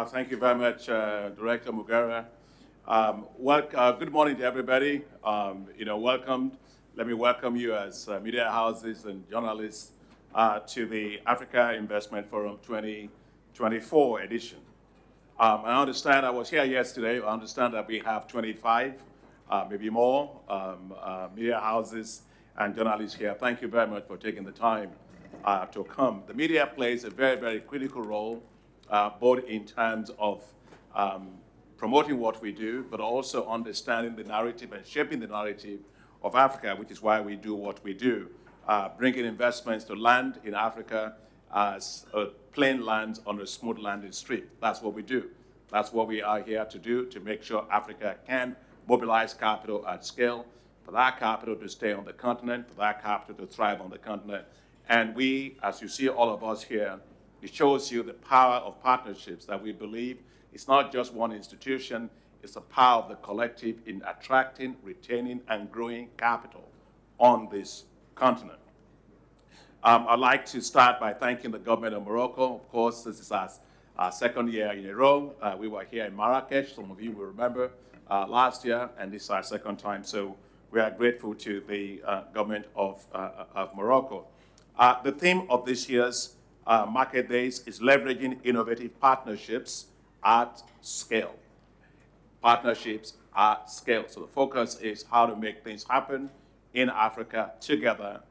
Thank you very much, Director Mugera. Good morning to everybody. Welcome. Let me welcome you as media houses and journalists to the Africa Investment Forum 2024 edition. I understand I was here yesterday. I understand that we have 25, maybe more, media houses and journalists here. Thank you very much for taking the time to come. The media plays a very, very critical role, both in terms of promoting what we do, but also understanding the narrative and shaping the narrative of Africa, which is why we do what we do, bringing investments to land in Africa as a plain lands on a smooth landing strip. That's what we do. That's what we are here to do, to make sure Africa can mobilize capital at scale, for that capital to stay on the continent, for that capital to thrive on the continent. And we, as you see all of us here, it shows you the power of partnerships that we believe it's not just one institution, it's the power of the collective in attracting, retaining, and growing capital on this continent. I'd like to start by thanking the government of Morocco. Of course, this is our second year in a row. We were here in Marrakesh, some of you will remember, last year, and this is our second time. So we are grateful to the government of Morocco. The theme of this year's Market Days is leveraging innovative partnerships at scale. Partnerships at scale. So the focus is how to make things happen in Africa together.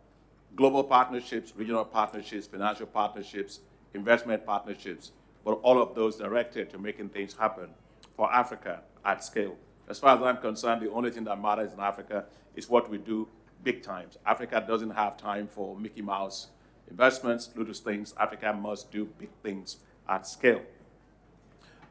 Global partnerships, regional partnerships, financial partnerships, investment partnerships, but all of those directed to making things happen for Africa at scale. As far as I'm concerned, the only thing that matters in Africa is what we do big times. Africa doesn't have time for Mickey Mouse investments, little things. Africa must do big things at scale.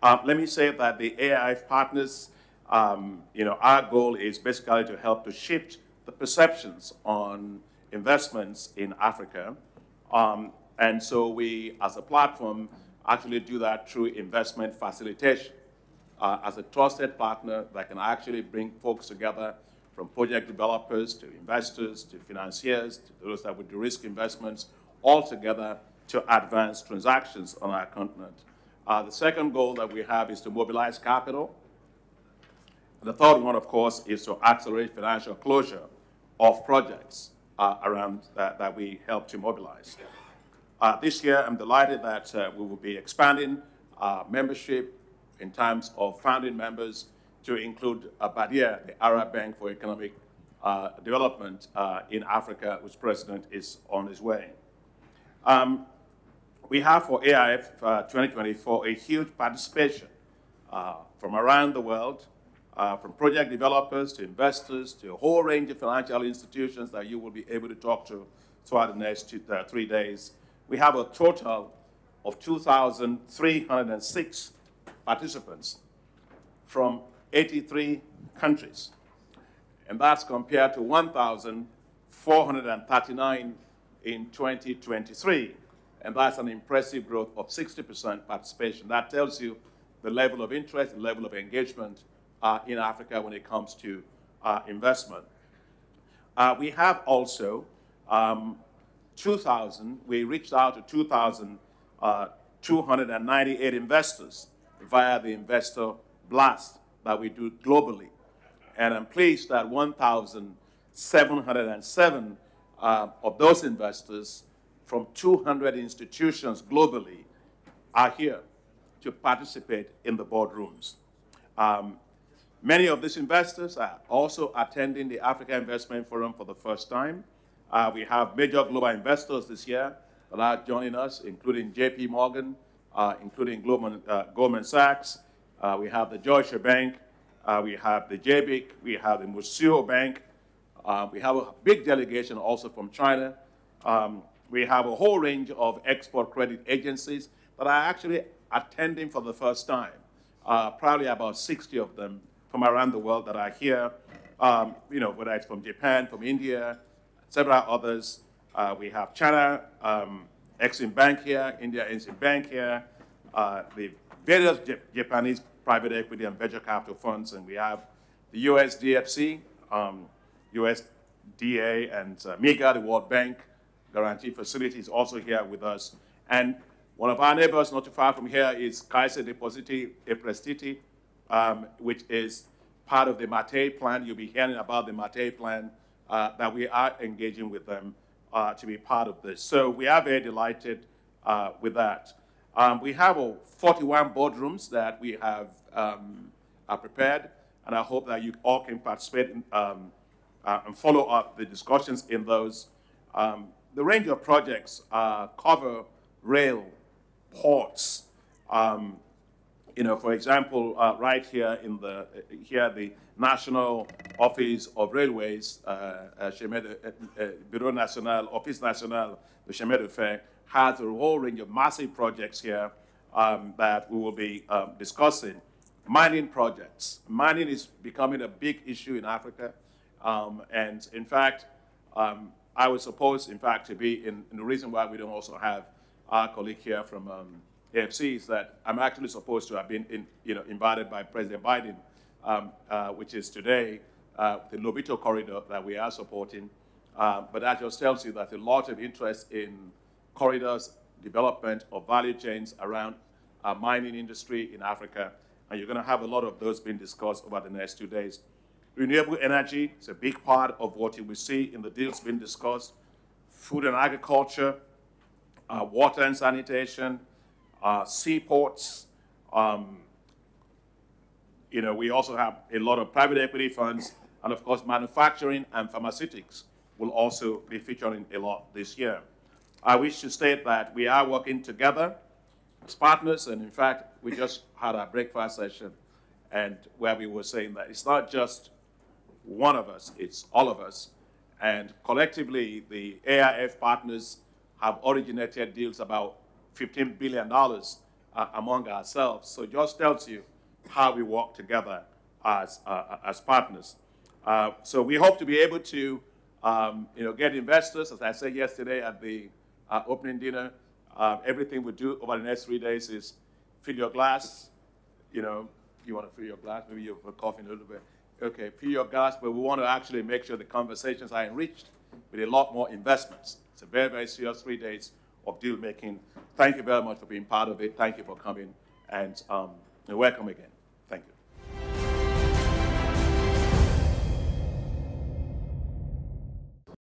Let me say that the AIF partners, our goal is basically to help to shift the perceptions on investments in Africa. And so we, as a platform, actually do that through investment facilitation. As a trusted partner that can actually bring folks together, from project developers to investors to financiers to those that would do risk investments, all together to advance transactions on our continent. The second goal that we have is to mobilize capital. The third one, of course, is to accelerate financial closure of projects around that we help to mobilize. This year, I'm delighted that we will be expanding membership in terms of founding members to include Badia, the Arab Bank for Economic Development in Africa, whose president is on his way. We have for AIF 2024 a huge participation from around the world, from project developers to investors to a whole range of financial institutions that you will be able to talk to throughout the next 3 days. We have a total of 2,306 participants from 83 countries. And that's compared to 1,439 in 2023. And that's an impressive growth of 60% participation. That tells you the level of interest, the level of engagement in Africa when it comes to investment. We have also 2,000, we reached out to 2,298 investors via the Investor Blast that we do globally. And I'm pleased that 1,707 of those investors from 200 institutions globally are here to participate in the boardrooms. Many of these investors are also attending the Africa Investment Forum for the first time. We have major global investors this year that are joining us, including JP Morgan, including Goldman Sachs. We have the Deutsche Bank, we have the JBIC, we have the Museo Bank. We have a big delegation also from China. We have a whole range of export credit agencies that are actually attending for the first time. Probably about 60 of them from around the world that are here, whether it's from Japan, from India, several others. We have China, Exim Bank here, India Exim Bank here, the various Japanese private equity and venture capital funds, and we have the USDFC, USDA, and MIGA, the World Bank Guarantee Facility, is also here with us. And One of our neighbors not too far from here is Kaiser Depositi e Prestiti, which is part of the Mate plan. You'll be hearing about the Mate plan that we are engaging with them to be part of this. So we are very delighted with that. We have 41 boardrooms that we have prepared, and I hope that you all can participate in, and follow up the discussions in those. The range of projects cover rail, ports, for example, right here in the National Office of Railways, Bureau National, Office National de Chemin de Fer, has a whole range of massive projects here that we will be discussing. Mining projects. Mining is becoming a big issue in Africa, and in fact, I was supposed, in fact, to be in the reason why we don't also have our colleague here from AFC is that I'm actually supposed to have been invited by President Biden, which is today, the Lobito corridor that we are supporting. But that just tells you that a lot of interest in corridors, development of value chains around mining industry in Africa, and you're going to have a lot of those being discussed over the next 2 days. Renewable energy is a big part of what you will see in the deals being discussed. Food and agriculture, water and sanitation, seaports. We also have a lot of private equity funds, and of course, manufacturing and pharmaceutics will also be featuring a lot this year. I wish to state that we are working together as partners, and in fact, we just had our breakfast session, and where we were saying that it's not just one of us, it's all of us. And collectively, the AIF partners have originated deals about $15 billion among ourselves. So it just tells you how we work together as partners. So we hope to be able to get investors. As I said yesterday at the opening dinner, everything we do over the next 3 days is fill your glass. You want to fill your glass? Maybe you're coughing a little bit. Okay, fill your glass, but we want to actually make sure the conversations are enriched with a lot more investments. It's a very, very serious 3 days of deal making. Thank you very much for being part of it. Thank you for coming, and welcome again.